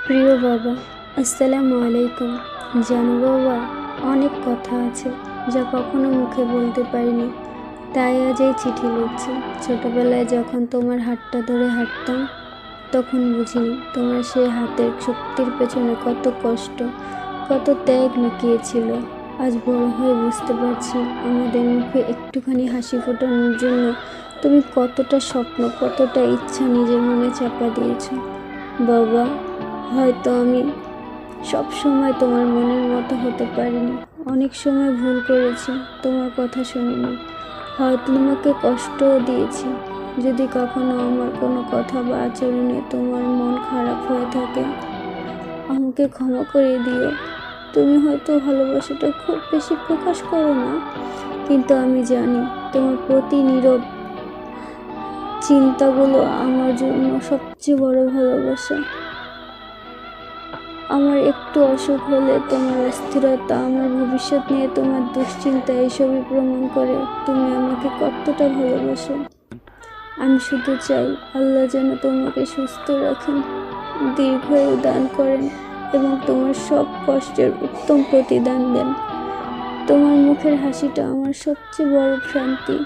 প্রিয় বাবা, আসসালামু আলাইকুম। জানো বাবা, অনেক কথা আছে যা কখনো মুখে বলতে পারিনি, তাই আজ এই চিঠি লিখছি। ছোটবেলায় যখন তোমার হাতটা ধরে হাঁটতাম, তখন বুঝিনি তোমার সেই হাতের শক্তির পেছনে কত কষ্ট, কত ত্যাগ লুকিয়েছিল। আজ বড় হয়ে বুঝতে পারছি, আমাদের মুখে একটুখানি হাসি ফোটানোর জন্য তুমি কতটা স্বপ্ন, কতটা ইচ্ছা নিজের মনে চাপা দিয়েছো। বাবা, হয়তো আমি সব সময় তোমার মনের মতো হতে পারিনি, অনেক সময় ভুল করেছি, তোমার কথা শুনিনি, হয়তো তোমাকে কষ্টও দিয়েছি। যদি কখনো আমার কোনো কথা বা আচরণে তোমার মন খারাপ হয়ে থাকে, আমাকে ক্ষমা করে দিও। তুমি হয়তো ভালোবাসাটা খুব বেশি প্রকাশ করো না, কিন্তু আমি জানি তোমার প্রতি নীরব চিন্তাগুলো আমার জন্য সবচেয়ে বড় ভালোবাসা। আমার একটু অসুখ হলে তোমার অস্থিরতা, আমার ভবিষ্যৎ নিয়ে তোমার দুশ্চিন্তা, এসবই প্রমাণ করে তুমি আমাকে কতটা ভালোবাসো। আমি শুধু চাই আল্লাহ যেন তোমাকে সুস্থ রাখেন, দীর্ঘায়ু দান করেন এবং তোমার সব কষ্টের উত্তম প্রতিদান দেন। তোমার মুখের হাসিটা আমার সবচেয়ে বড় শান্তি।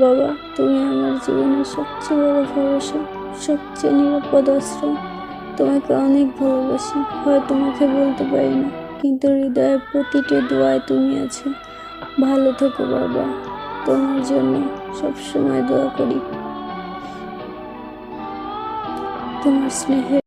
বাবা, তুমি আমার জীবনের সবচেয়ে বড় ভরসা, সবচেয়ে নিরাপদ আশ্রয়। তোমাকে অনেক ভালোবাসি, হয়তো মুখে বলতে পারি না, কিন্তু হৃদয়ের প্রতিটি দোয়ায় তুমি আছো। ভালো থেকো বাবা, তোমার জন্য সবসময় দোয়া করি। তোমার স্নেহের